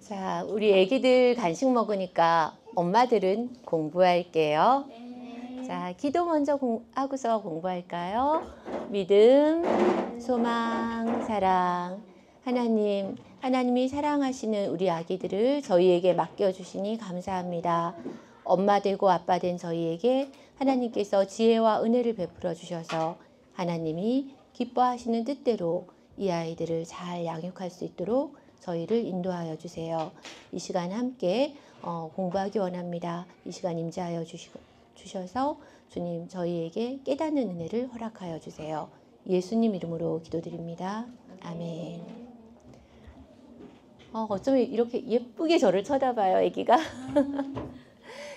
자, 우리 애기들 간식 먹으니까 엄마들은 공부할게요. 자, 기도 먼저 하고서 공부할까요? 믿음, 소망, 사랑. 하나님이 사랑하시는 우리 아기들을 저희에게 맡겨주시니 감사합니다. 엄마 되고 아빠 된 저희에게 하나님께서 지혜와 은혜를 베풀어 주셔서 하나님이 기뻐하시는 뜻대로 이 아이들을 잘 양육할 수 있도록 저희를 인도하여 주세요. 이 시간 함께 공부하기 원합니다. 이 시간 임재하여 주셔서 주님 저희에게 깨닫는 은혜를 허락하여 주세요. 예수님 이름으로 기도드립니다. 아멘. 어쩜 이렇게 예쁘게 저를 쳐다봐요, 애기가.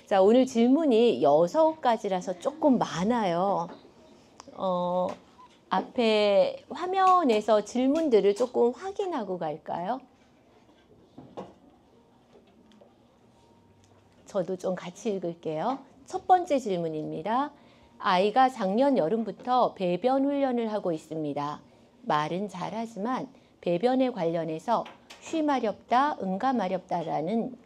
자, 오늘 질문이 6가지라서 조금 많아요. 앞에 화면에서 질문들을 조금 확인하고 갈까요? 저도 좀 같이 읽을게요. 첫 번째 질문입니다. 아이가 작년 여름부터 배변 훈련을 하고 있습니다. 말은 잘하지만 배변에 관련해서 쉬마렵다, 응가마렵다라는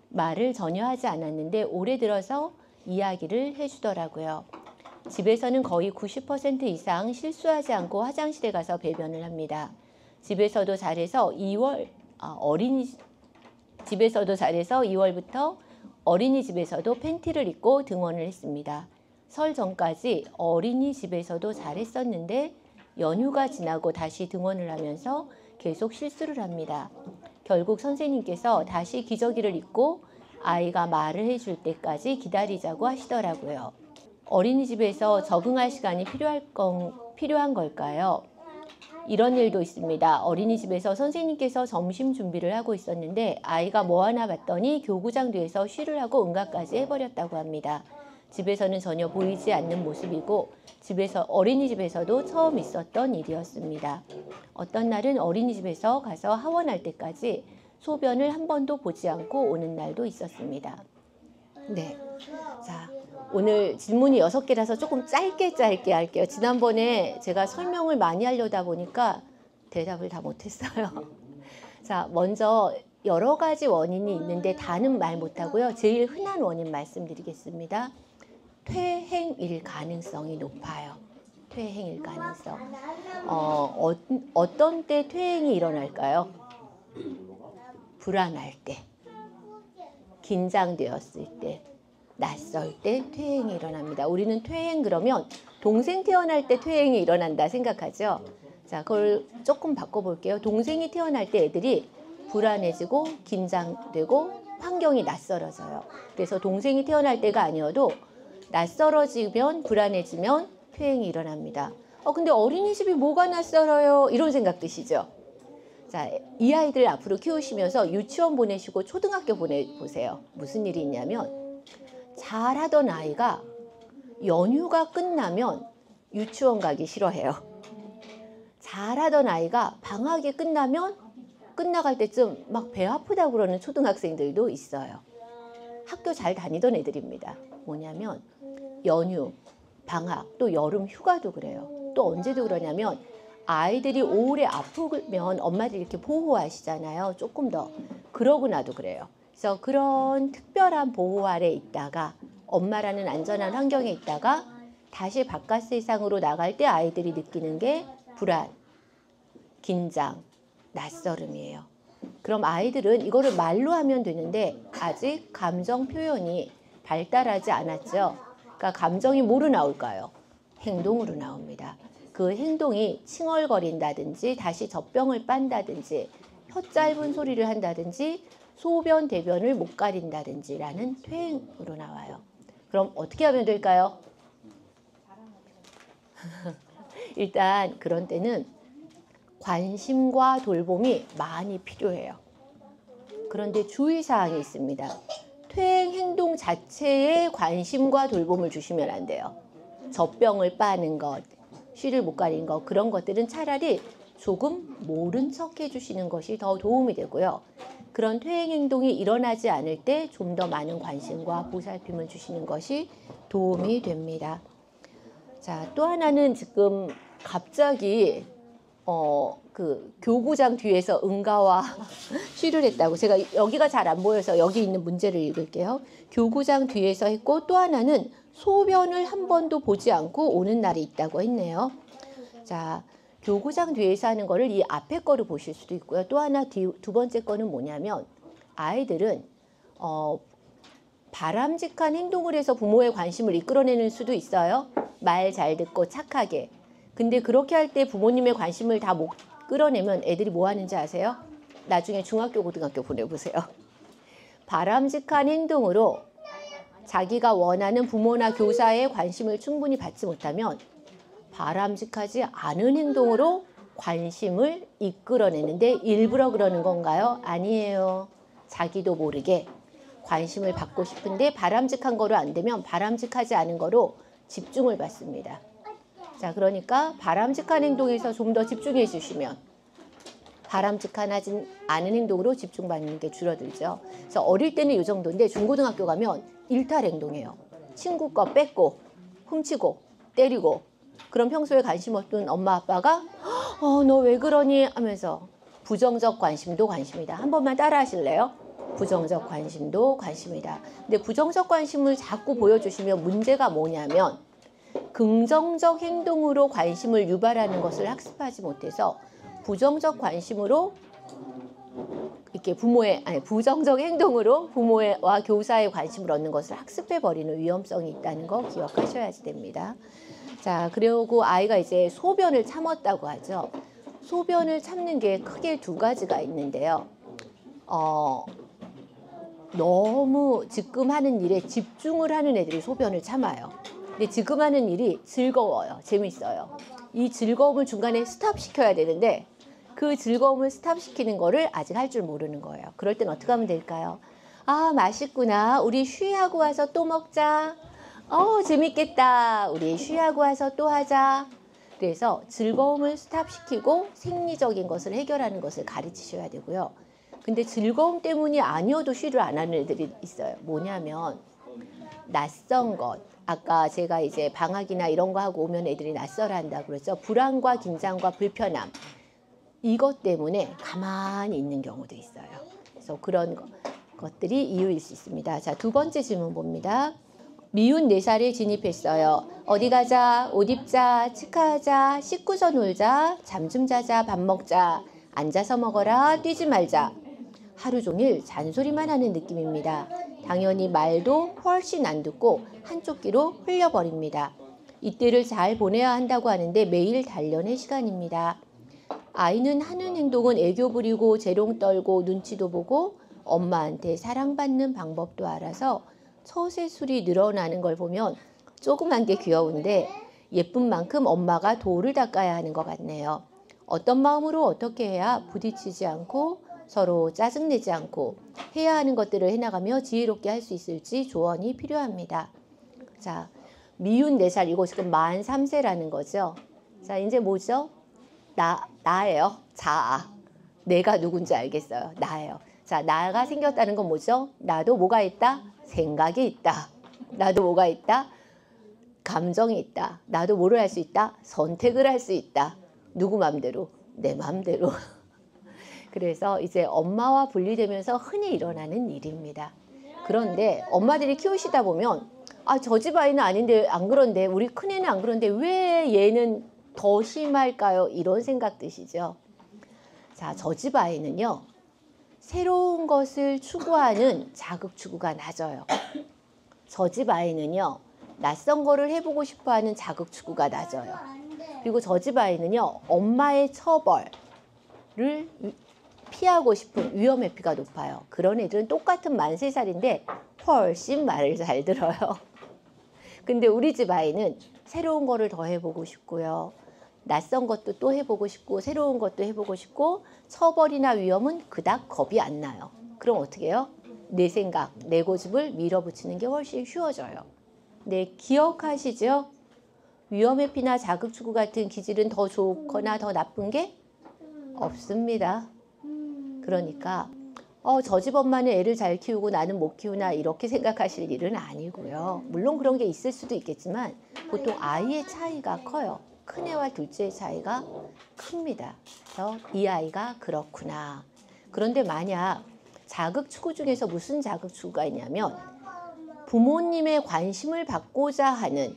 말을 전혀 하지 않았는데 올해 들어서 이야기를 해주더라고요. 집에서는 거의 90% 이상 실수하지 않고 화장실에 가서 배변을 합니다. 집에서도 잘해서 2월부터 어린이집에서도 팬티를 입고 등원을 했습니다. 설 전까지 어린이집에서도 잘했었는데 연휴가 지나고 다시 등원을 하면서 계속 실수를 합니다. 결국 선생님께서 다시 기저귀를 입고 아이가 말을 해줄 때까지 기다리자고 하시더라고요. 어린이집에서 적응할 시간이 필요한 걸까요? 이런 일도 있습니다. 어린이집에서 선생님께서 점심 준비를 하고 있었는데 아이가 뭐 하나 봤더니 교구장 뒤에서 쉬를 하고 응가까지 해버렸다고 합니다. 집에서는 전혀 보이지 않는 모습이고 어린이집에서도 처음 있었던 일이었습니다. 어떤 날은 어린이집에서 가서 하원할 때까지 소변을 한 번도 보지 않고 오는 날도 있었습니다. 네. 자, 오늘 질문이 6개라서 조금 짧게 할게요. 지난번에 제가 설명을 많이 하려다 보니까 대답을 다 못했어요. 자, 먼저 여러 가지 원인이 있는데 다는 말 못하고요. 제일 흔한 원인 말씀드리겠습니다. 퇴행일 가능성이 높아요. 퇴행일 가능성. 어떤 때 퇴행이 일어날까요? 불안할 때, 긴장되었을 때, 낯설 때 퇴행이 일어납니다. 우리는 퇴행 그러면 동생 태어날 때 퇴행이 일어난다 생각하죠. 자, 그걸 조금 바꿔볼게요. 동생이 태어날 때 애들이 불안해지고 긴장되고 환경이 낯설어져요. 그래서 동생이 태어날 때가 아니어도 낯설어지면 불안해지면 퇴행이 일어납니다. 근데 어린이집이 뭐가 낯설어요? 이런 생각 드시죠? 자, 이 아이들 앞으로 키우시면서 유치원 보내시고 초등학교 보내보세요. 무슨 일이 있냐면 잘하던 아이가 연휴가 끝나면 유치원 가기 싫어해요. 잘하던 아이가 방학이 끝나갈 때쯤 막 배 아프다고 그러는 초등학생들도 있어요. 학교 잘 다니던 애들입니다. 뭐냐면 연휴, 방학, 또 여름 휴가도 그래요. 또 언제도 그러냐면 아이들이 오래 아프면 엄마들이 이렇게 보호하시잖아요. 조금 더. 그러고 나도 그래요. 그래서 그런 특별한 보호 아래 있다가 엄마라는 안전한 환경에 있다가 다시 바깥 세상으로 나갈 때 아이들이 느끼는 게 불안, 긴장, 낯설음이에요. 그럼 아이들은 이거를 말로 하면 되는데 아직 감정 표현이 발달하지 않았죠. 그러니까 감정이 뭐로 나올까요? 행동으로 나옵니다. 그 행동이 칭얼거린다든지 다시 젖병을 빤다든지 혀 짧은 소리를 한다든지 소변, 대변을 못 가린다든지 라는 퇴행으로 나와요. 그럼 어떻게 하면 될까요? 일단 그런 때는 관심과 돌봄이 많이 필요해요. 그런데 주의사항이 있습니다. 퇴행 행동 자체에 관심과 돌봄을 주시면 안 돼요. 젖병을 빠는 것, 쉬를 못 가리는 것, 그런 것들은 차라리 조금 모른 척 해주시는 것이 더 도움이 되고요. 그런 퇴행 행동이 일어나지 않을 때 좀 더 많은 관심과 보살핌을 주시는 것이 도움이 됩니다. 자, 또 하나는 지금 갑자기 그 교구장 뒤에서 응가와 쉬를 했다고. 제가 여기가 잘 안 보여서 여기 있는 문제를 읽을게요. 교구장 뒤에서 했고 또 하나는 소변을 한 번도 보지 않고 오는 날이 있다고 했네요. 자, 교구장 뒤에서 하는 거를 이 앞에 거를 보실 수도 있고요. 또 하나 두 번째 거는 뭐냐면 아이들은 바람직한 행동을 해서 부모의 관심을 이끌어내는 수도 있어요. 말 잘 듣고 착하게. 근데 그렇게 할 때 부모님의 관심을 다 못 끌어내면 애들이 뭐 하는지 아세요? 나중에 중학교, 고등학교 보내보세요. 바람직한 행동으로 자기가 원하는 부모나 교사의 관심을 충분히 받지 못하면 바람직하지 않은 행동으로 관심을 이끌어내는데 일부러 그러는 건가요? 아니에요. 자기도 모르게 관심을 받고 싶은데 바람직한 거로 안 되면 바람직하지 않은 거로 집중을 받습니다. 자, 그러니까 바람직한 행동에서 좀 더 집중해 주시면 바람직하지 않은 행동으로 집중받는 게 줄어들죠. 그래서 어릴 때는 이 정도인데 중고등학교 가면 일탈행동해요. 친구 거 뺏고 훔치고 때리고 그럼 평소에 관심 없던 엄마 아빠가 너 왜 그러니 하면서 부정적 관심도 관심이다. 한 번만 따라 하실래요? 부정적 관심도 관심이다. 근데 부정적 관심을 자꾸 보여주시면 문제가 뭐냐면 긍정적 행동으로 관심을 유발하는 것을 학습하지 못해서 부정적 관심으로 이렇게 부정적 행동으로 부모와 교사의 관심을 얻는 것을 학습해 버리는 위험성이 있다는 거 기억하셔야 됩니다. 자, 그리고 아이가 이제 소변을 참았다고 하죠. 소변을 참는 게 크게 두 가지가 있는데요. 너무 지금 하는 일에 집중을 하는 애들이 소변을 참아요. 근데 지금 하는 일이 즐거워요. 재밌어요. 이 즐거움을 중간에 스탑시켜야 되는데 그 즐거움을 스탑시키는 거를 아직 할 줄 모르는 거예요. 그럴 땐 어떻게 하면 될까요? 아, 맛있구나. 우리 쉬하고 와서 또 먹자. 재밌겠다. 우리 쉬하고 와서 또 하자. 그래서 즐거움을 스탑시키고 생리적인 것을 해결하는 것을 가르치셔야 되고요. 근데 즐거움 때문이 아니어도 쉬를 안 하는 애들이 있어요. 뭐냐면 낯선 것. 아까 제가 이제 방학이나 이런 거 하고 오면 애들이 낯설어 한다고 그랬죠. 불안과 긴장과 불편함. 이것 때문에 가만히 있는 경우도 있어요. 그래서 그런 것들이 이유일 수 있습니다. 자, 두 번째 질문 봅니다. 미운 4살에 진입했어요. 어디 가자, 옷 입자, 치카하자, 씻고서 놀자, 잠 좀 자자, 밥 먹자, 앉아서 먹어라, 뛰지 말자. 하루 종일 잔소리만 하는 느낌입니다. 당연히 말도 훨씬 안 듣고 한쪽 귀로 흘려버립니다. 이때를 잘 보내야 한다고 하는데 매일 단련의 시간입니다. 아이는 하는 행동은 애교 부리고 재롱 떨고 눈치도 보고 엄마한테 사랑받는 방법도 알아서 처세술이 늘어나는 걸 보면 조그만 게 귀여운데 예쁜 만큼 엄마가 도를 닦아야 하는 것 같네요. 어떤 마음으로 어떻게 해야 부딪히지 않고 서로 짜증내지 않고 해야 하는 것들을 해나가며 지혜롭게 할 수 있을지 조언이 필요합니다. 자, 미운 4살, 이거 지금 만 3세라는 거죠. 자, 이제 뭐죠? 나예요. 자아. 내가 누군지 알겠어요. 나예요. 자, 나가 생겼다는 건 뭐죠? 나도 뭐가 있다? 생각이 있다. 나도 뭐가 있다? 감정이 있다. 나도 뭐를 할 수 있다? 선택을 할 수 있다. 누구 맘대로? 내 맘대로. 그래서 이제 엄마와 분리되면서 흔히 일어나는 일입니다. 그런데 엄마들이 키우시다 보면 저 집 아이는 아닌데 안 그런데 우리 큰애는 안 그런데 왜 얘는 더 심할까요? 이런 생각 드시죠? 자, 저 집 아이는요. 새로운 것을 추구하는 자극 추구가 낮아요. 저 집 아이는요. 낯선 거를 해보고 싶어하는 자극 추구가 낮아요. 그리고 저 집 아이는요. 엄마의 처벌을 피하고 싶은 위험 회피가 높아요. 그런 애들은 똑같은 만 3살인데 훨씬 말을 잘 들어요. 근데 우리 집 아이는 새로운 거를 더 해보고 싶고요. 낯선 것도 또 해보고 싶고 새로운 것도 해보고 싶고 처벌이나 위험은 그닥 겁이 안 나요. 그럼 어떻게 해요? 내 생각, 내 고집을 밀어붙이는 게 훨씬 쉬워져요. 네, 기억하시죠? 위험 회피나 자극 추구 같은 기질은 더 좋거나 더 나쁜 게 없습니다. 그러니까 저 집 엄마는 애를 잘 키우고 나는 못 키우나 이렇게 생각하실 일은 아니고요. 물론 그런 게 있을 수도 있겠지만 보통 아이의 차이가 커요. 큰애와 둘째의 차이가 큽니다. 그래서 이 아이가 그렇구나. 그런데 만약 자극 추구 중에서 무슨 자극 추구가 있냐면 부모님의 관심을 받고자 하는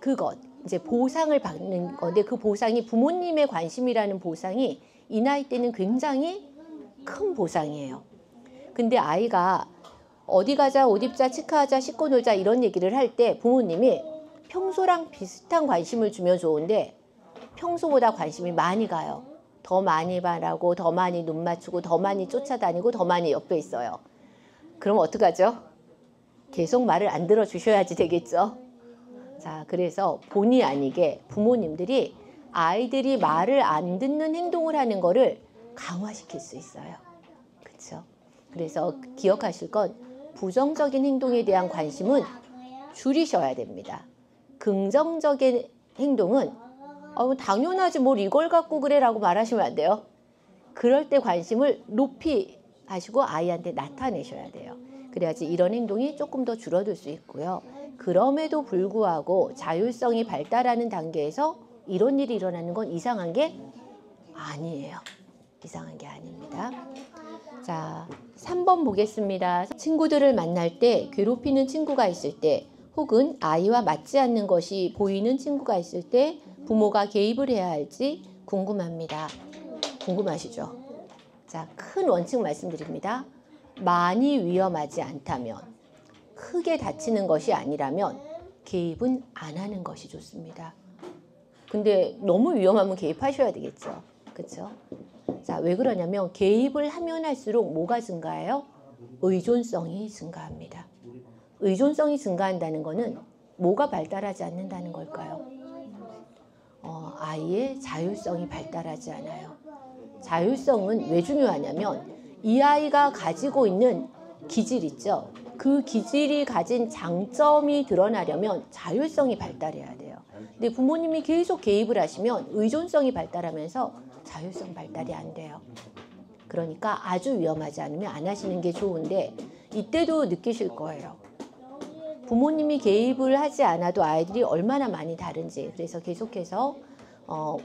그것, 이제 보상을 받는 건데 그 보상이 부모님의 관심이라는 보상이 이 나이 때는 굉장히 큰 보상이에요. 근데 아이가 어디 가자, 옷 입자, 치카하자, 씻고 놀자 이런 얘기를 할 때 부모님이 평소랑 비슷한 관심을 주면 좋은데 평소보다 관심이 많이 가요. 더 많이 바라고 더 많이 눈 맞추고 더 많이 쫓아다니고 더 많이 옆에 있어요. 그럼 어떡하죠? 계속 말을 안 들어주셔야지 되겠죠? 자, 그래서 본의 아니게 부모님들이 아이들이 말을 안 듣는 행동을 하는 거를 강화시킬 수 있어요. 그렇죠? 그래서 기억하실 건 부정적인 행동에 대한 관심은 줄이셔야 됩니다. 긍정적인 행동은 당연하지 뭘 이걸 갖고 그래 라고 말하시면 안 돼요. 그럴 때 관심을 높이 하시고 아이한테 나타내셔야 돼요. 그래야지 이런 행동이 조금 더 줄어들 수 있고요. 그럼에도 불구하고 자율성이 발달하는 단계에서 이런 일이 일어나는 건 이상한 게 아니에요. 이상한 게 아닙니다. 자, 3번 보겠습니다. 친구들을 만날 때 괴롭히는 친구가 있을 때 혹은 아이와 맞지 않는 것이 보이는 친구가 있을 때 부모가 개입을 해야 할지 궁금합니다. 궁금하시죠? 자, 큰 원칙 말씀드립니다. 많이 위험하지 않다면, 크게 다치는 것이 아니라면 개입은 안 하는 것이 좋습니다. 근데 너무 위험하면 개입하셔야 되겠죠. 그렇죠? 자, 왜 그러냐면 개입을 하면 할수록 뭐가 증가해요? 의존성이 증가합니다. 의존성이 증가한다는 것은 뭐가 발달하지 않는다는 걸까요? 아이의 자율성이 발달하지 않아요. 자율성은 왜 중요하냐면 이 아이가 가지고 있는 기질 있죠. 그 기질이 가진 장점이 드러나려면 자율성이 발달해야 돼요. 근데 부모님이 계속 개입을 하시면 의존성이 발달하면서 자율성 발달이 안 돼요. 그러니까 아주 위험하지 않으면 안 하시는 게 좋은데 이때도 느끼실 거예요. 부모님이 개입을 하지 않아도 아이들이 얼마나 많이 다른지. 그래서 계속해서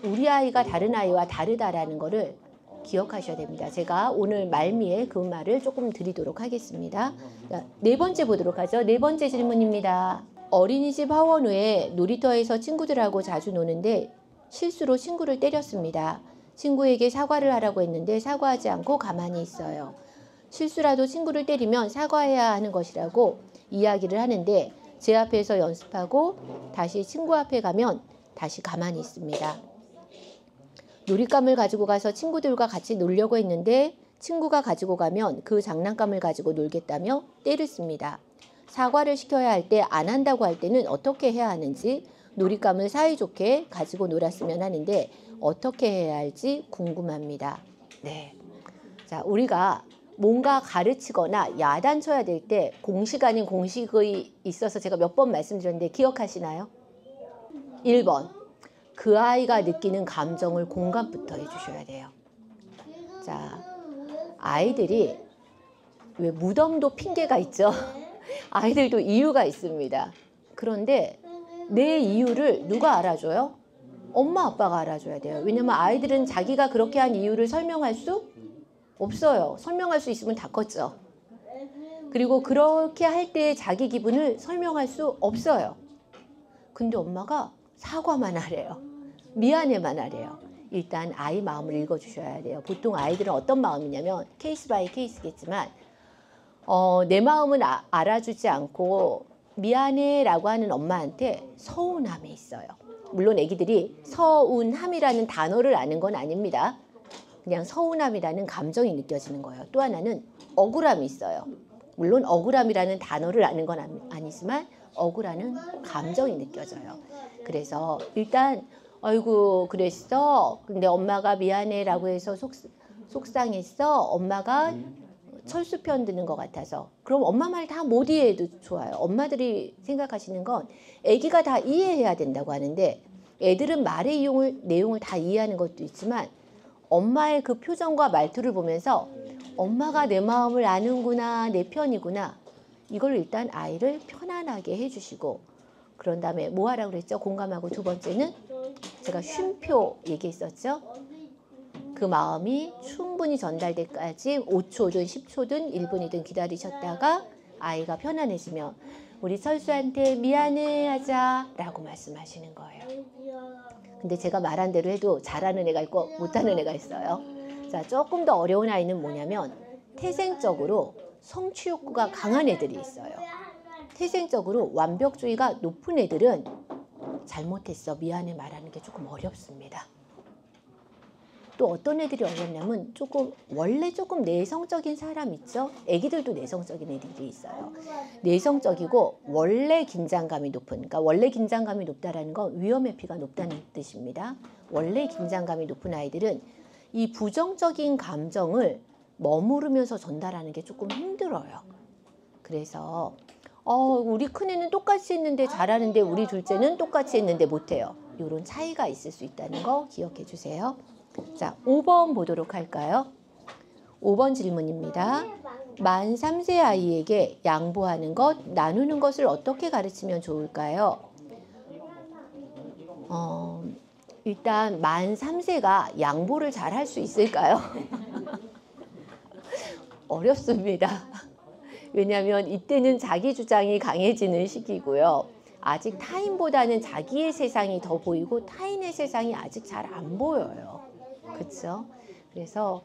우리 아이가 다른 아이와 다르다라는 거를 기억하셔야 됩니다. 제가 오늘 말미에 그 말을 조금 드리도록 하겠습니다. 자, 네 번째 보도록 하죠. 네 번째 질문입니다. 어린이집 하원 후에 놀이터에서 친구들하고 자주 노는데 실수로 친구를 때렸습니다. 친구에게 사과를 하라고 했는데 사과하지 않고 가만히 있어요. 실수라도 친구를 때리면 사과해야 하는 것이라고 이야기를 하는데 제 앞에서 연습하고 다시 친구 앞에 가면 다시 가만히 있습니다. 놀잇감을 가지고 가서 친구들과 같이 놀려고 했는데 친구가 가지고 가면 그 장난감을 가지고 놀겠다며 때를 씁니다. 사과를 시켜야 할 때 안 한다고 할 때는 어떻게 해야 하는지 놀잇감을 사이좋게 가지고 놀았으면 하는데 어떻게 해야 할지 궁금합니다. 네. 자, 우리가 뭔가 가르치거나 야단쳐야 될 때 공식 아닌 공식이 있어서 제가 몇 번 말씀드렸는데 기억하시나요? 1번. 그 아이가 느끼는 감정을 공감부터 해주셔야 돼요. 자, 아이들이 왜 무덤도 핑계가 있죠? 아이들도 이유가 있습니다. 그런데 내 이유를 누가 알아줘요? 엄마 아빠가 알아줘야 돼요. 왜냐면 아이들은 자기가 그렇게 한 이유를 설명할 수 없어요. 설명할 수 있으면 다 컸죠. 그리고 그렇게 할 때 자기 기분을 설명할 수 없어요. 근데 엄마가 사과만 하래요. 미안해만 하래요. 일단 아이 마음을 읽어주셔야 돼요. 보통 아이들은 어떤 마음이냐면 케이스 바이 케이스겠지만 내 마음은 알아주지 않고 미안해 라고 하는 엄마한테 서운함이 있어요. 물론 애기들이 서운함이라는 단어를 아는 건 아닙니다. 그냥 서운함이라는 감정이 느껴지는 거예요. 또 하나는 억울함이 있어요. 물론 억울함이라는 단어를 아는 건 아니지만 억울하는 감정이 느껴져요. 그래서 일단 아이고 그랬어. 근데 엄마가 미안해 라고 해서 속상했어. 엄마가 철수 편드는 것 같아서. 그럼 엄마 말 다 못 이해해도 좋아요. 엄마들이 생각하시는 건 애기가 다 이해해야 된다고 하는데 애들은 말의 내용을 다 이해하는 것도 있지만 엄마의 그 표정과 말투를 보면서 엄마가 내 마음을 아는구나, 내 편이구나. 이걸 일단 아이를 편안하게 해주시고 그런 다음에 뭐 하라고 그랬죠? 공감하고 두 번째는 제가 쉼표 얘기했었죠. 그 마음이 충분히 전달될 때까지 5초든 10초든 1분이든 기다리셨다가 아이가 편안해지면 우리 철수한테 미안해 하자 라고 말씀하시는 거예요. 근데 제가 말한 대로 해도 잘하는 애가 있고 못하는 애가 있어요. 자, 조금 더 어려운 아이는 뭐냐면 태생적으로 성취 욕구가 강한 애들이 있어요. 태생적으로 완벽주의가 높은 애들은 잘못했어, 미안해 말하는 게 조금 어렵습니다. 또 어떤 애들이 어렵냐면 원래 조금 내성적인 사람 있죠? 애기들도 내성적인 애들이 있어요. 내성적이고 원래 긴장감이 높은, 그러니까 원래 긴장감이 높다라는 건 위험회피가 높다는 뜻입니다. 원래 긴장감이 높은 아이들은 이 부정적인 감정을 머무르면서 전달하는 게 조금 힘들어요. 그래서 우리 큰애는 똑같이 했는데 잘하는데 우리 둘째는 똑같이 했는데 못해요. 이런 차이가 있을 수 있다는 거 기억해 주세요. 자, 5번 보도록 할까요? 5번 질문입니다. 만 3세 아이에게 양보하는 것, 나누는 것을 어떻게 가르치면 좋을까요? 일단 만 3세가 양보를 잘 할 수 있을까요? 어렵습니다. 왜냐하면 이때는 자기 주장이 강해지는 시기고요. 아직 타인보다는 자기의 세상이 더 보이고 타인의 세상이 아직 잘 안 보여요. 그렇죠? 그래서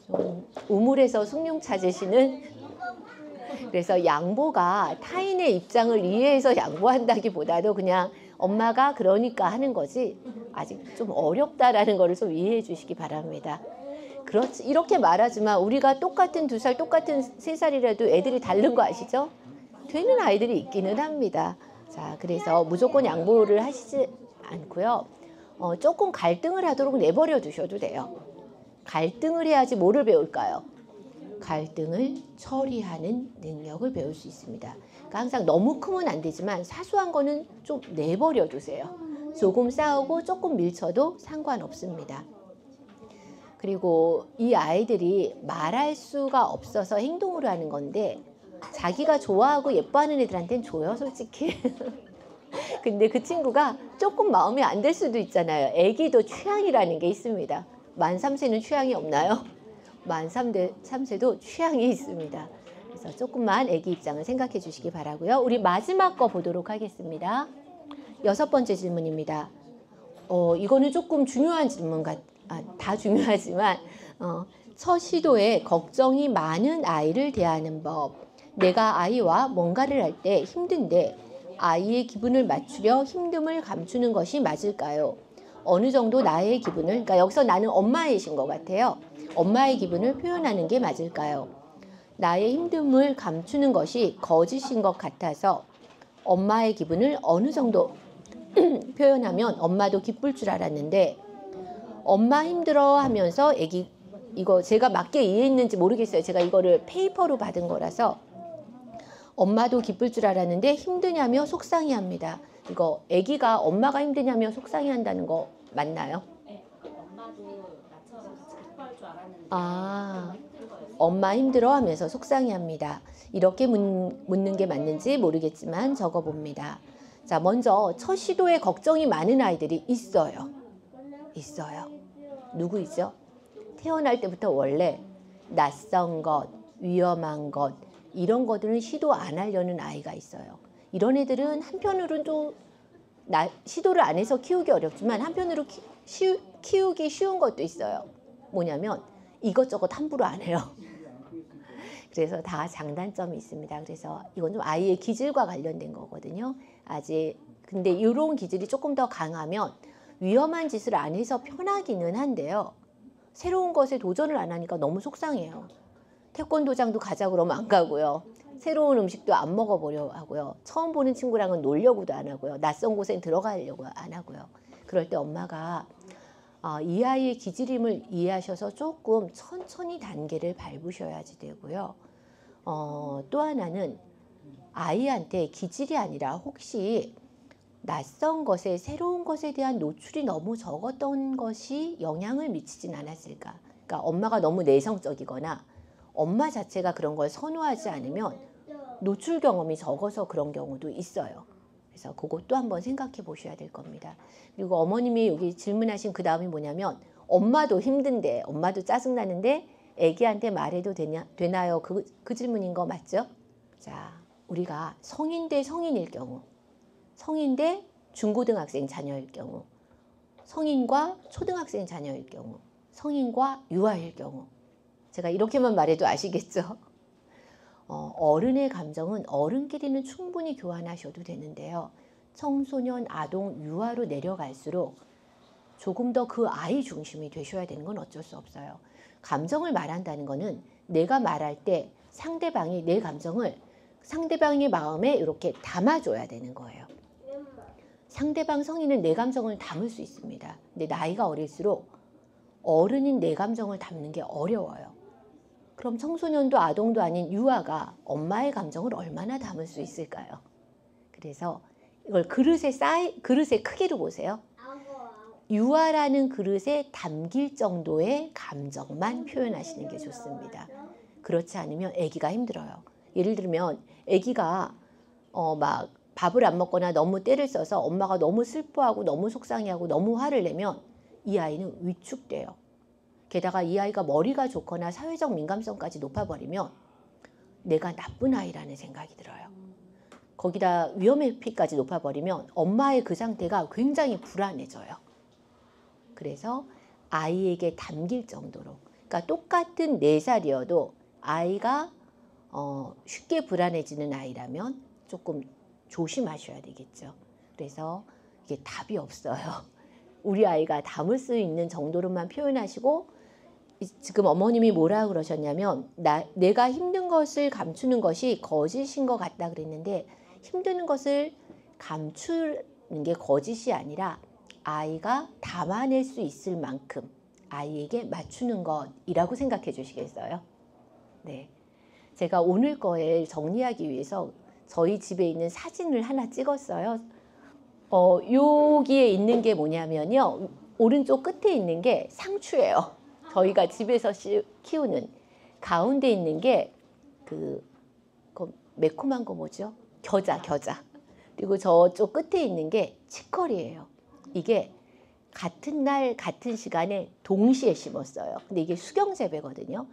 좀 우물에서 숭늉 찾으시는, 그래서 양보가 타인의 입장을 이해해서 양보한다기보다도 그냥 엄마가 그러니까 하는 거지 아직 좀 어렵다라는 거를 좀 이해해 주시기 바랍니다. 그렇지, 이렇게 말하지만 우리가 똑같은 2살, 똑같은 3살이라도 애들이 다른 거 아시죠? 되는 아이들이 있기는 합니다. 자, 그래서 무조건 양보를 하시지 않고요. 조금 갈등을 하도록 내버려 두셔도 돼요. 갈등을 해야지 뭐를 배울까요? 갈등을 처리하는 능력을 배울 수 있습니다. 그러니까 항상 너무 크면 안 되지만 사소한 거는 좀 내버려 두세요. 조금 싸우고 조금 밀쳐도 상관없습니다. 그리고 이 아이들이 말할 수가 없어서 행동으로 하는 건데 자기가 좋아하고 예뻐하는 애들한테는 줘요, 솔직히. 근데 그 친구가 조금 마음에 안 들 수도 있잖아요. 애기도 취향이라는 게 있습니다. 만 3세는 취향이 없나요? 만 3세도 취향이 있습니다. 그래서 조금만 애기 입장을 생각해 주시기 바라고요. 우리 마지막 거 보도록 하겠습니다. 6번째 질문입니다. 이거는 조금 중요한 질문 다 중요하지만 첫 시도에 걱정이 많은 아이를 대하는 법. 내가 아이와 뭔가를 할 때 힘든데 아이의 기분을 맞추려 힘듦을 감추는 것이 맞을까요? 어느 정도 나의 기분을, 그러니까 여기서 나는 엄마이신 것 같아요. 엄마의 기분을 표현하는 게 맞을까요? 나의 힘듦을 감추는 것이 거짓인 것 같아서 엄마의 기분을 어느 정도 표현하면 엄마도 기쁠 줄 알았는데 엄마 힘들어 하면서 애기, 이거 제가 맞게 이해했는지 모르겠어요. 제가 이거를 페이퍼로 받은 거라서 엄마도 기쁠 줄 알았는데 힘드냐며 속상해합니다. 이거 애기가 엄마가 힘드냐며 속상해한다는 거 맞나요? 네, 엄마도 나처럼 같이 기뻐할 줄 알았는데 엄마 힘들어하면서 속상해합니다. 이렇게 묻는 게 맞는지 모르겠지만 적어봅니다. 자, 먼저 첫 시도에 걱정이 많은 아이들이 있어요. 누구 있죠? 태어날 때부터 원래 낯선 것, 위험한 것, 이런 것들은 시도 안 하려는 아이가 있어요. 이런 애들은 한편으로는 또 시도를 안 해서 키우기 어렵지만 한편으로 키우기 쉬운 것도 있어요. 뭐냐면 이것저것 함부로 안 해요. 그래서 다 장단점이 있습니다. 그래서 이건 좀 아이의 기질과 관련된 거거든요. 근데 이런 기질이 조금 더 강하면 위험한 짓을 안 해서 편하기는 한데요. 새로운 것에 도전을 안 하니까 너무 속상해요. 태권도장도 가자 그러면 안 가고요. 새로운 음식도 안 먹어보려 하고요. 처음 보는 친구랑은 놀려고도 안 하고요. 낯선 곳엔 들어가려고 안 하고요. 그럴 때 엄마가 이 아이의 기질임을 이해하셔서 조금 천천히 단계를 밟으셔야지 되고요. 또 하나는 아이한테 기질이 아니라 혹시 낯선 것에, 새로운 것에 대한 노출이 너무 적었던 것이 영향을 미치진 않았을까. 그러니까 엄마가 너무 내성적이거나 엄마 자체가 그런 걸 선호하지 않으면 노출 경험이 적어서 그런 경우도 있어요. 그래서 그것도 한번 생각해 보셔야 될 겁니다. 그리고 어머님이 여기 질문하신 그 다음이 뭐냐면 엄마도 힘든데 엄마도 짜증나는데 애기한테 말해도 되나요? 그 질문인 거 맞죠? 자, 우리가 성인 대 성인일 경우, 성인 대 중고등학생 자녀일 경우, 성인과 초등학생 자녀일 경우, 성인과 유아일 경우, 제가 이렇게만 말해도 아시겠죠? 어른의 감정은 어른끼리는 충분히 교환하셔도 되는데요. 청소년, 아동, 유아로 내려갈수록 조금 더 그 아이 중심이 되셔야 되는 건 어쩔 수 없어요. 감정을 말한다는 거는 내가 말할 때 상대방이 내 감정을 상대방의 마음에 이렇게 담아줘야 되는 거예요. 상대방 성인은 내 감정을 담을 수 있습니다. 근데 나이가 어릴수록 어른인 내 감정을 담는 게 어려워요. 그럼 청소년도 아동도 아닌 유아가 엄마의 감정을 얼마나 담을 수 있을까요? 그래서 이걸 그릇의 크기로 보세요. 유아라는 그릇에 담길 정도의 감정만 표현하시는 게 좋습니다. 그렇지 않으면 아기가 힘들어요. 예를 들면 아기가 막 밥을 안 먹거나 너무 떼를 써서 엄마가 너무 슬퍼하고 너무 속상해하고 너무 화를 내면 이 아이는 위축돼요. 게다가 이 아이가 머리가 좋거나 사회적 민감성까지 높아버리면 내가 나쁜 아이라는 생각이 들어요. 거기다 위험회피까지 높아버리면 엄마의 그 상태가 굉장히 불안해져요. 그래서 아이에게 담길 정도로, 그러니까 똑같은 4살이어도 아이가 쉽게 불안해지는 아이라면 조금 조심하셔야 되겠죠. 그래서 이게 답이 없어요. 우리 아이가 담을 수 있는 정도로만 표현하시고, 지금 어머님이 뭐라 그러셨냐면 내가 힘든 것을 감추는 것이 거짓인 것 같다 그랬는데, 힘든 것을 감추는 게 거짓이 아니라 아이가 담아낼 수 있을 만큼 아이에게 맞추는 것이라고 생각해 주시겠어요? 네, 제가 오늘 거에 정리하기 위해서 저희 집에 있는 사진을 하나 찍었어요. 여기에 있는 게 뭐냐면요, 오른쪽 끝에 있는 게 상추예요. 저희가 집에서 키우는. 가운데 있는 게 그 매콤한 거 뭐죠? 겨자. 그리고 저쪽 끝에 있는 게 치커리예요. 이게 같은 날 같은 시간에 동시에 심었어요. 근데 이게 수경재배거든요.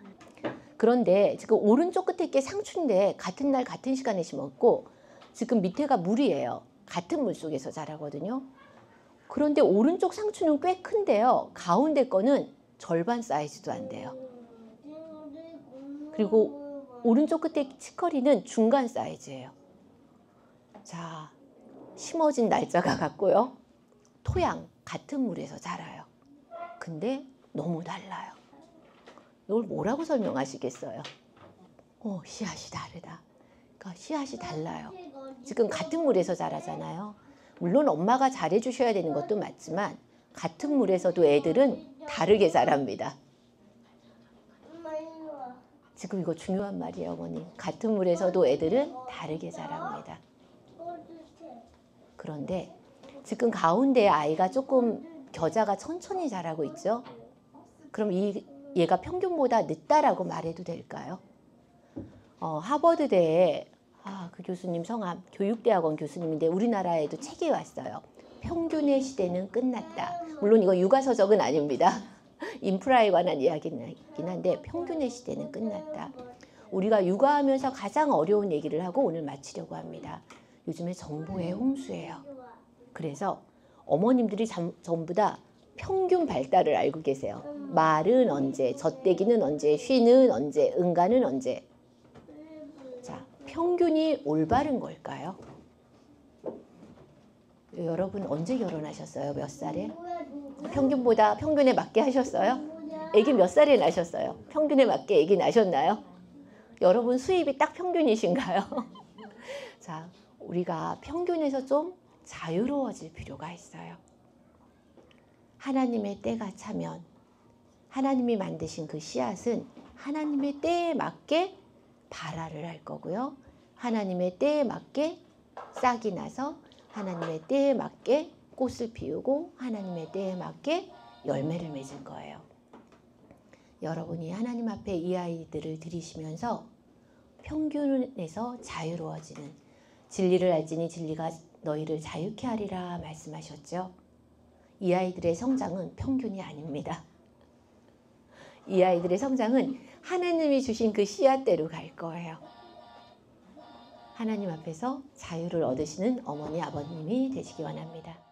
그런데 지금 오른쪽 끝에 게 상추인데 같은 날 같은 시간에 심었고, 지금 밑에가 물이에요. 같은 물 속에서 자라거든요. 그런데 오른쪽 상추는 꽤 큰데요, 가운데 거는 절반 사이즈도 안 돼요. 그리고 오른쪽 끝에 치커리는 중간 사이즈예요. 자, 심어진 날짜가 같고요, 토양 같은 물에서 자라요. 근데 너무 달라요. 이걸 뭐라고 설명하시겠어요? 씨앗이 다르다. 그러니까 씨앗이 달라요. 지금 같은 물에서 자라잖아요. 물론 엄마가 잘해주셔야 되는 것도 맞지만 같은 물에서도 애들은 다르게 자랍니다. 지금 이거 중요한 말이에요, 어머니. 같은 물에서도 애들은 다르게 자랍니다. 그런데 지금 가운데 아이가 조금 겨자가 천천히 자라고 있죠? 그럼 얘가 평균보다 늦다라고 말해도 될까요? 하버드대에 그 교수님 성함, 교육대학원 교수님인데 우리나라에도 책이 왔어요. 평균의 시대는 끝났다. 물론 이거 육아서적은 아닙니다. 인프라에 관한 이야기긴 한데 평균의 시대는 끝났다. 우리가 육아하면서 가장 어려운 얘기를 하고 오늘 마치려고 합니다. 요즘에 정보의 홍수예요. 그래서 어머님들이 전부 다 평균 발달을 알고 계세요. 말은 언제, 젖대기는 언제, 쉬는 언제, 응가는 언제. 자, 평균이 올바른 걸까요? 여러분 언제 결혼하셨어요? 몇 살에? 평균에 맞게 하셨어요? 아기 몇 살에 낳으셨어요? 평균에 맞게 아기 낳으셨나요? 여러분 수입이 딱 평균이신가요? 자, 우리가 평균에서 좀 자유로워질 필요가 있어요. 하나님의 때가 차면 하나님이 만드신 그 씨앗은 하나님의 때에 맞게 발화를 할 거고요. 하나님의 때에 맞게 싹이 나서 하나님의 때에 맞게 꽃을 피우고 하나님의 때에 맞게 열매를 맺을 거예요. 여러분이 하나님 앞에 이 아이들을 들이시면서 평균에서 자유로워지는, 진리를 알지니 진리가 너희를 자유케 하리라 말씀하셨죠. 이 아이들의 성장은 평균이 아닙니다. 이 아이들의 성장은 하나님이 주신 그 씨앗대로 갈 거예요. 하나님 앞에서 자유를 얻으시는 어머니 아버님이 되시기 원합니다.